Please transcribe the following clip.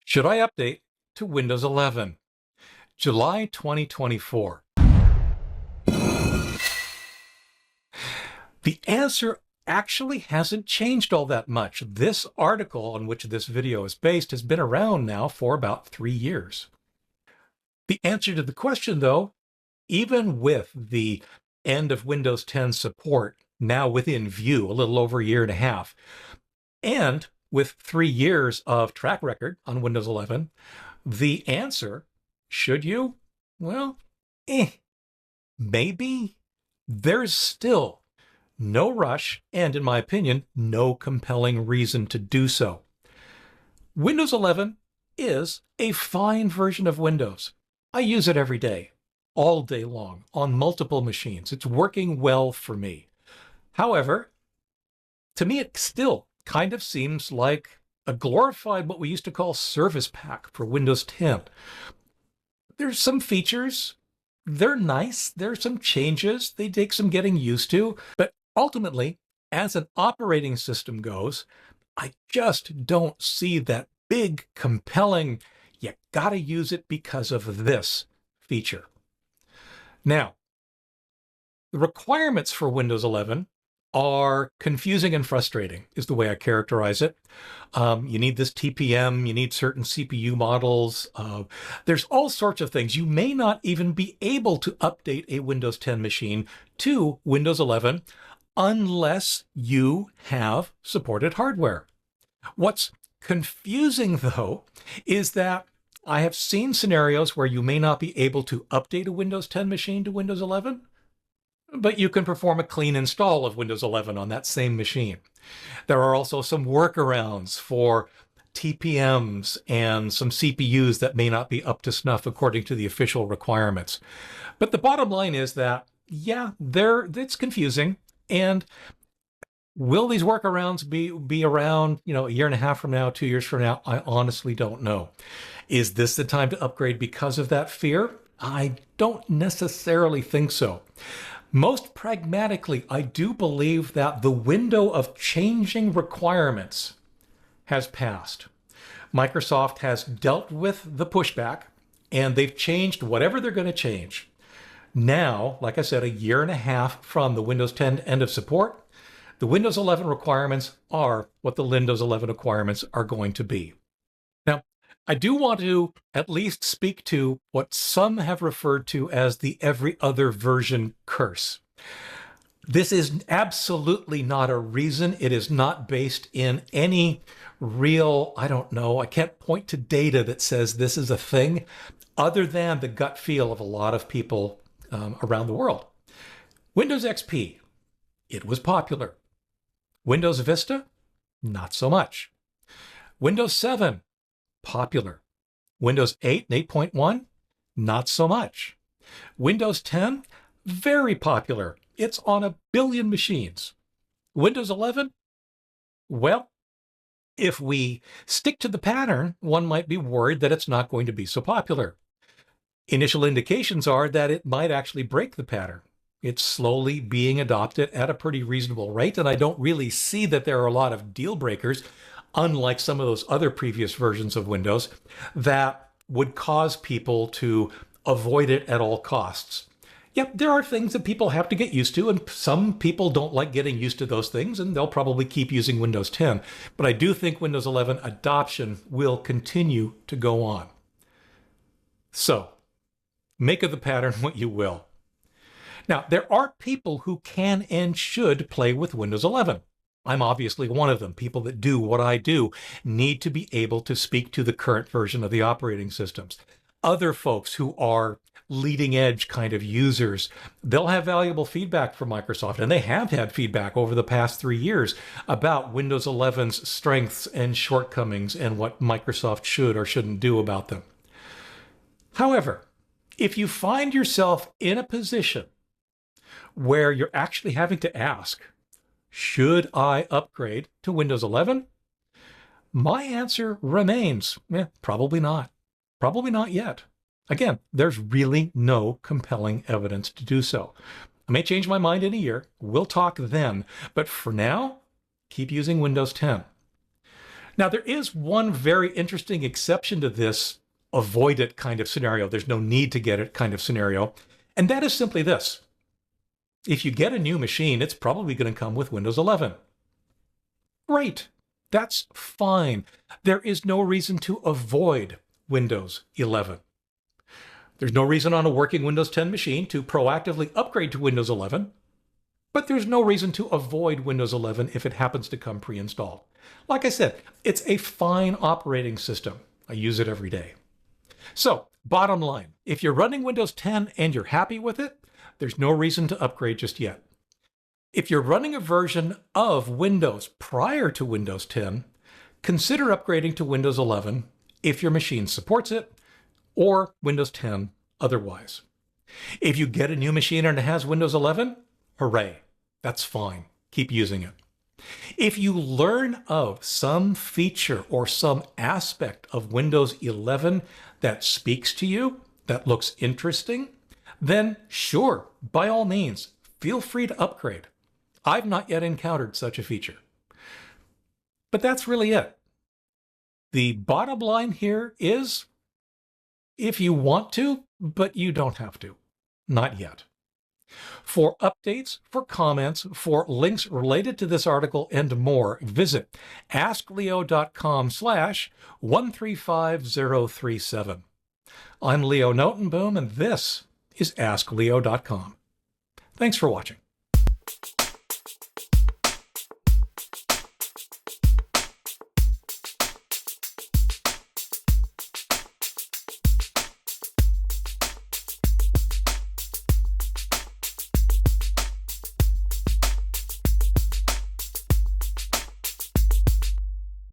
Should I update to Windows 11? July 2024. The answer actually hasn't changed all that much. This article on which this video is based has been around now for about 3 years. The answer to the question, though, even with the end of Windows 10 support now within view, a little over a year and a half, and with 3 years of track record on Windows 11, the answer, should you? Well, maybe. There's still no rush and, in my opinion, no compelling reason to do so. Windows 11 is a fine version of Windows. I use it every day, all day long, on multiple machines. It's working well for me. However, to me, it still kind of seems like a glorified, what we used to call service pack for Windows 10. There's some features, they're nice, there's some changes, they take some getting used to, but ultimately, as an operating system goes, I just don't see that big, compelling, you gotta use it because of this feature. Now, the requirements for Windows 11 are confusing and frustrating, is the way I characterize it. You need this TPM, you need certain CPU models. There's all sorts of things. You may not even be able to update a Windows 10 machine to Windows 11 unless you have supported hardware. What's confusing, though, is that I have seen scenarios where you may not be able to update a Windows 10 machine to Windows 11, but you can perform a clean install of Windows 11 on that same machine. There are also some workarounds for TPMs and some CPUs that may not be up to snuff according to the official requirements. But the bottom line is that, yeah, it's confusing. And will these workarounds be around, a year and a half from now, 2 years from now? I honestly don't know. Is this the time to upgrade because of that fear? I don't necessarily think so. Most pragmatically, I do believe that the window of changing requirements has passed. Microsoft has dealt with the pushback, and they've changed whatever they're going to change. Now, like I said, a year and a half from the Windows 10 end of support, the Windows 11 requirements are what the Windows 11 requirements are going to be. Now, I do want to at least speak to what some have referred to as the every other version curse. This is absolutely not a reason. It is not based in any real, I can't point to data that says this is a thing, other than the gut feel of a lot of people around the world. Windows XP, it was popular. Windows Vista, not so much. Windows 7, popular. Windows 8 and 8.1, not so much. Windows 10, very popular. It's on 1 billion machines. Windows 11, well, if we stick to the pattern, one might be worried that it's not going to be so popular. Initial indications are that it might actually break the pattern. It's slowly being adopted at a pretty reasonable rate, and I don't really see that there are a lot of deal breakers, unlike some of those other previous versions of Windows, that would cause people to avoid it at all costs. Yep, there are things that people have to get used to, and some people don't like getting used to those things, and they'll probably keep using Windows 10. But I do think Windows 11 adoption will continue to go on. So, make of the pattern what you will. Now, there are people who can and should play with Windows 11. I'm obviously one of them. People that do what I do need to be able to speak to the current version of the operating systems. Other folks who are leading edge kind of users, they'll have valuable feedback from Microsoft, and they have had feedback over the past 3 years about Windows 11's strengths and shortcomings and what Microsoft should or shouldn't do about them. However, if you find yourself in a position where you're actually having to ask, should I upgrade to Windows 11? My answer remains, probably not. Probably not yet. Again, there's really no compelling evidence to do so. I may change my mind in a year. We'll talk then. But for now, keep using Windows 10. Now, there is one very interesting exception to this avoid it kind of scenario. There's no need to get it kind of scenario. And that is simply this. If you get a new machine, it's probably going to come with Windows 11. Great. That's fine. There is no reason to avoid Windows 11. There's no reason on a working Windows 10 machine to proactively upgrade to Windows 11, but there's no reason to avoid Windows 11 if it happens to come pre-installed. Like I said, it's a fine operating system. I use it every day. So, bottom line, if you're running Windows 10 and you're happy with it, there's no reason to upgrade just yet. If you're running a version of Windows prior to Windows 10, consider upgrading to Windows 11 if your machine supports it, or Windows 10 otherwise. If you get a new machine and it has Windows 11, hooray, that's fine. Keep using it. If you learn of some feature or some aspect of Windows 11 that speaks to you, that looks interesting, then sure, by all means, feel free to upgrade. I've not yet encountered such a feature. But that's really it. The bottom line here is, if you want to, but you don't have to. Not yet. For updates, for comments, for links related to this article and more, visit askleo.com/135037. I'm Leo Notenboom, and this is askleo.com. Thanks for watching.